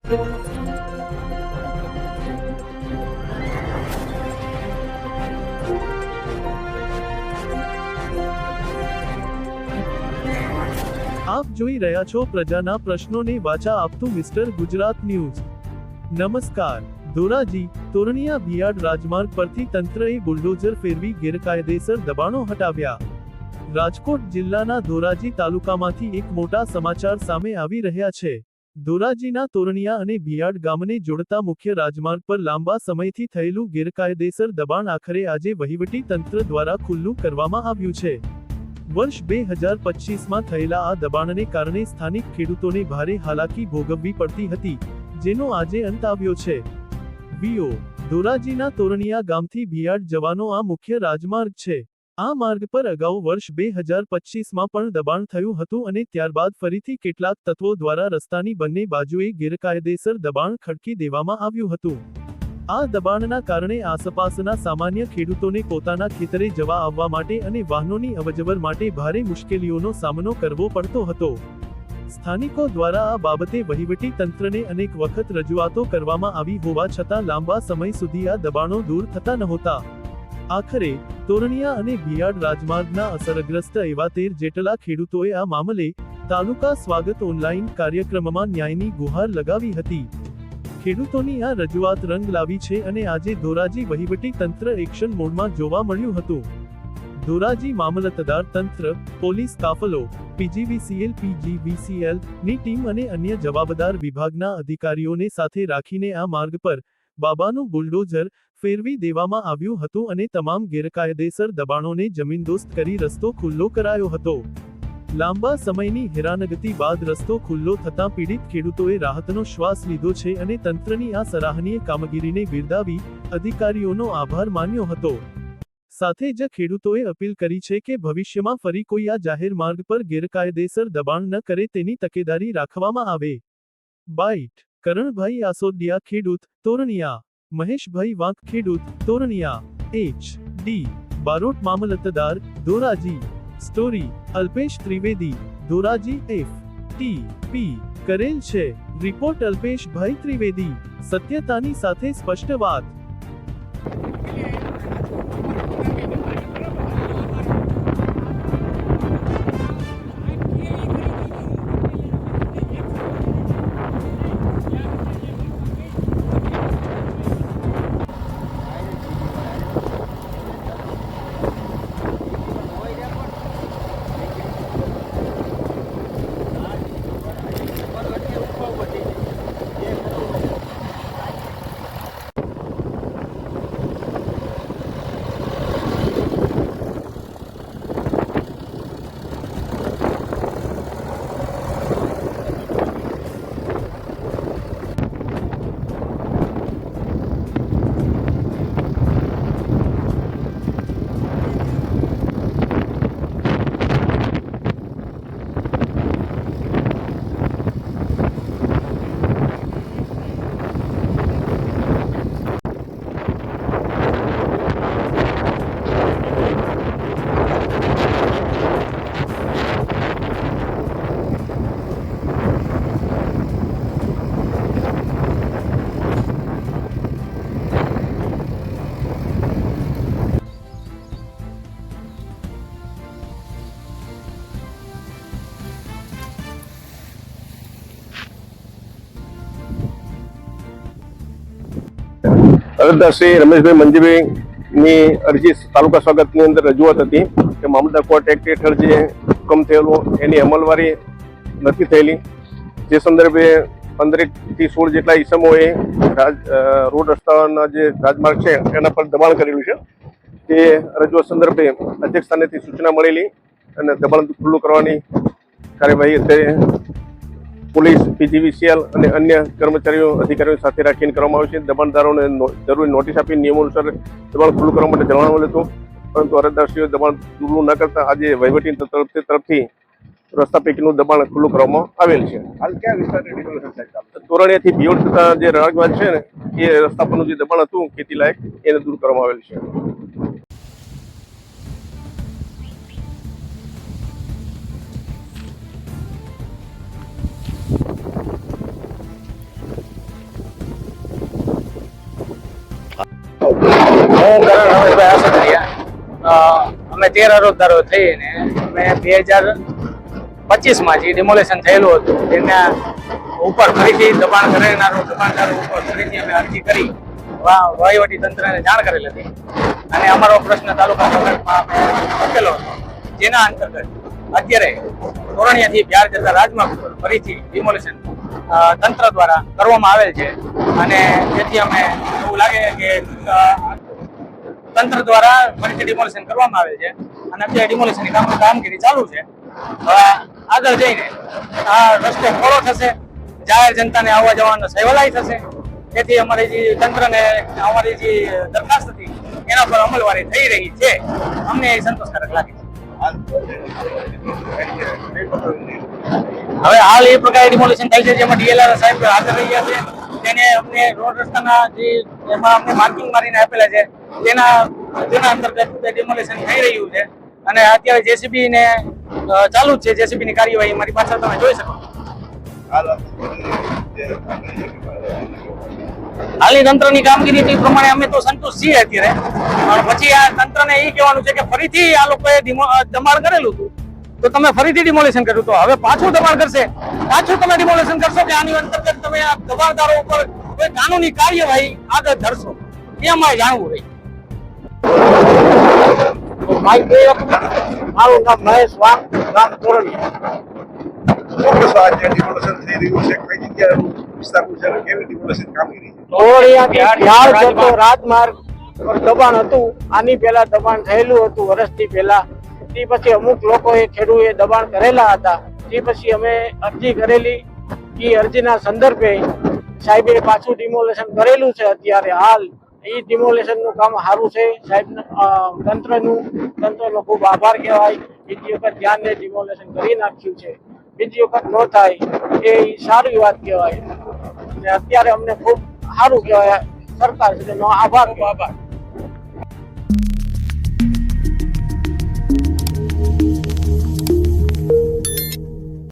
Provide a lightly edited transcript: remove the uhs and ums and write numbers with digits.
આપ જોઈ રહ્યા છો પ્રજાના પ્રશ્નોને વાચા આપતું મિસ્ટર ગુજરાત ન્યૂઝ। નમસ્કાર। ધોરાજી તોરણિયા ભિયાડ રાજમાર્ગ પરથી તંત્રએ બુલડોઝર ફેરવી ગેરકાયદેસર દબાણો હટાવ્યા। રાજકોટ જિલ્લાના ધોરાજી તાલુકામાંથી એક મોટા સમાચાર સામે આવી રહ્યા છે। ધોરાજીના તોરણિયા અને ભિયાડ ગામને જોડતા મુખ્ય રાજમાર્ગ પર લાંબા સમયથી થયેલું ગેરકાયદેસર દબાણ આખરે આજે વહીવટી તંત્ર દ્વારા ખુલ્લું કરવામાં આવ્યું છે। વર્ષ 2025માં થયેલા આ દબાણને કારણે સ્થાનિક ખેડૂતોને ભારે હાલાકી ભોગવવી પડતી હતી, જેનો આજે અંત આવ્યો છે। વીઓ ધોરાજીના તોરણિયા ગામથી ભિયાડ જવાનો આ મુખ્ય રાજમાર્ગ છે। આ માર્ગ પર અગાઉ વર્ષ 2025માં પણ દબાણ થયું હતું અને ત્યારબાદ ફરીથી કેટલાક તત્વો દ્વારા રસ્તાની બંને બાજુએ ગેરકાયદેસર દબાણ ખડકી દેવામાં આવ્યું હતું। આ દબાણના કારણે આસપાસના સામાન્ય ખેડૂતોને પોતાના ખેતરે જવા આવવા માટે અને વાહનોની અવરજવર માટે ભારે મુશ્કેલીઓનો સામનો કરવો પડતો હતો। સ્થાનિકો દ્વારા આ બાબતે વહીવટી તંત્રને અનેક વખત રજૂઆતો કરવામાં આવી હોવા છતાં લાંબા સમય સુધી આ દબાણો દૂર થતા નહોતા। આખરે તોરણિયા અને ભિયાડ રાજમાર્ગના અસરગ્રસ્ત એવા 13 જેટલા ખેડૂતોએ આ મામલે તાલુકા સ્વાગત ઓનલાઈન કાર્યક્રમમાં ન્યાયની ગુહાર લગાવી હતી। ખેડૂતોની આ રજૂઆત રંગ લાવી છે અને આજે ધોરાજી વહીવટી તંત્ર એક્શન મોડમાં જોવા મળ્યું હતું। ધોરાજી મામલતદાર તંત્ર, પોલીસ કાફલો, પીજીવીસીએલ ની ટીમ અને અન્ય જવાબદાર વિભાગના અધિકારીઓને સાથે રાખીને આ માર્ગ પર બાબાનું બુલડોઝર ફેરવી દેવામાં આવ્યું હતું અને તમામ ગેરકાયદેસર દબાણોને જમીનદોસ્ત કરી રસ્તો ખુલ્લો કરાયો હતો। લાંબા સમયની હેરાનગતિ બાદ રસ્તો ખુલ્લો થતાં પીડિત ખેડૂતોએ રાહતનો શ્વાસ લીધો છે અને તંત્રની આ સરાહનીય કામગીરીને બિરદાવી અધિકારીઓનો આભાર માન્યો હતો। સાથે જ ખેડૂતોએ અપીલ કરી છે કે ભવિષ્યમાં ફરી કોઈ આ જાહેર માર્ગ પર ગેરકાયદેસર દબાણ ન કરે તેની તકેદારી રાખવામાં આવે। બાઇટ કરણભાઈ આસોડિયા, ખેડૂત, તોરણિયા। મહેશભાઈ વાંક, ખેડૂત, તોરણિયા। એચ.ડી. બારોટ, મામલતદાર, ધોરાજી। સ્ટોરી અલ્પેશ ત્રિવેદી, ધોરાજી। એફ.ટી.પી. કરેલ છે। રિપોર્ટ અલ્પેશભાઈ ત્રિવેદી। સત્યતાની સાથે સ્પષ્ટ વાત। અરજદાર શ્રી રમેશભાઈ મંજીભાઈ ની અરજી તાલુકા સ્વાગતની અંદર રજૂઆત હતી કે મામલતદાર કોર્ટ એક્ટ હેઠળ જે હુકમ થયેલો એની અમલવારી નથી થયેલી। જે સંદર્ભે 15 થી 16 જેટલા ઈસમોએ રોડ રસ્તાના જે રાજમાર્ગ છે એના પર દબાણ કરેલું છે। તે રજૂઆત સંદર્ભે અધ્યક્ષ સ્થાનેથી સૂચના મળેલી અને દબાણ ખુલ્લું કરવાની કાર્યવાહી અત્યારે પોલીસ, પીજીવીસીએલ અને અન્ય કર્મચારીઓ, અધિકારીઓ સાથે રાખીને કરવામાં આવે છે। દબાણદારોને જરૂરી નોટિસ આપી નિયમો અનુસાર દબાણ ખુલ્લું કરવા માટે જણાવેલ હતું, પરંતુ અરજદારશ્રીઓ દબાણ ખુલ્લું ન કરતા આજે વહીવટી તંત્ર તરફથી રસ્તા પૈકીનું દબાણ ખુલ્લું કરવામાં આવેલ છે। હાલ કયા વિસ્તારની ડિટેલ છે? તોરણિયાથી ભિયોડ તથા જે રાજમાર્ગ છે ને એ રસ્તા પરનું જે દબાણ હતું ખેતી લાયક એને દૂર કરવામાં આવેલ છે। અમે 13 અરજદારો થઈને અમે 2025માં જે ડિમોલેશન થયેલું હતું તેના ઉપર ફરીથી દબાણ કરેનારો દબાણદારો ઉપર ફરીથી અમે અરજી કરી વહીવટી તંત્રને જાણ કરેલ હતી અને અમારો પ્રશ્ન તાલુકા પંચાયતમાં અમે મૂકેલો હતો, જેના અંતર્ગત અત્યારે તોરણિયાથી બિહાર જતા રાજમાર્ગ ઉપર ફરીથી ડિમોલેશન તંત્ર દ્વારા કરવામાં આવેલ છે અને તેથી અમે એવું લાગે કે તંત્ર દ્વારા ફરીથી ડિમોલેશન કરવામાં આવેલ છે અને અત્યારે ડિમોલેશનની કામગીરી ચાલુ છે. હવે આગળ જઈને આ રસ્તો પહોળો થશે, જાહેર જનતાને આવવા જવાનો સહેલાઈ થશે, તેથી અમારી જે તંત્રને અમારી જે દરખાસ્ત હતી એના પર અમલવારી થઈ રહી છે, અમને એ સંતોષકારક લાગે છે. હવે હાલ એ પ્રકારે ડિમોલેશન થાય છે જેમાં ડીએલઆર સાહેબ હાજર રહ્યા છે, તેને અમને રોડ રસ્તાના જે એમાં અમને માર્કિંગ મારીને આપેલા છે તેના અંતર્ગત ડિમોલેશન થઈ રહ્યું છે અને અત્યારે જેસીબી ને ચાલુ જ છે. જેસીબી ની કાર્યવાહી મારી પાછળ તમે જોઈ શકો. હાલની તંત્રની કામગીરી પ્રમાણે અમે તો સંતુષ્ટ છીએ અત્યારે, પણ પછી આ તંત્રને એ કહેવાનું છે કે ફરીથી આ લોકોએ દબાણ કરેલું હતું તો તમે ફરીથી ડિમોલેશન કર્યું, તો હવે પાછું દબાણ કરશે, પાછું તમે ડિમોલેશન કરશો કે આની અંતર્ગત તમે આ દબાણદારો ઉપર કોઈ કાનૂની કાર્યવાહી આગળ ધરશો, એ અમારે જાણવું રહી. મારું નામ મહેશ વાઘ, ગામ તોરણિયા. રાજમાર્ગ પર દબાણ હતું, આની પહેલા દબાણ થયેલું હતું વર્ષથી પહેલા. તે પછી અમુક લોકોએ ખેડૂએ દબાણ કરેલા હતા, તે પછી અમે અરજી કરેલી. એ અરજીના સંદર્ભે સાહેબે પાછું ડિમોલેશન કરેલું છે. અત્યારે હાલ એ ડિમોલેશન નું કામ સારું છે. સાહેબ તંત્રનો ખૂબ આભાર કહેવાય. બીજી વખત ધ્યાનને ડિમોલેશન કરી નાખ્યું છે, બીજી વખત ન થાય એ સારી વાત કહેવાય. અને અત્યારે અમને ખૂબ સારું કહેવાય. સરકાર શ્રીનો આભાર.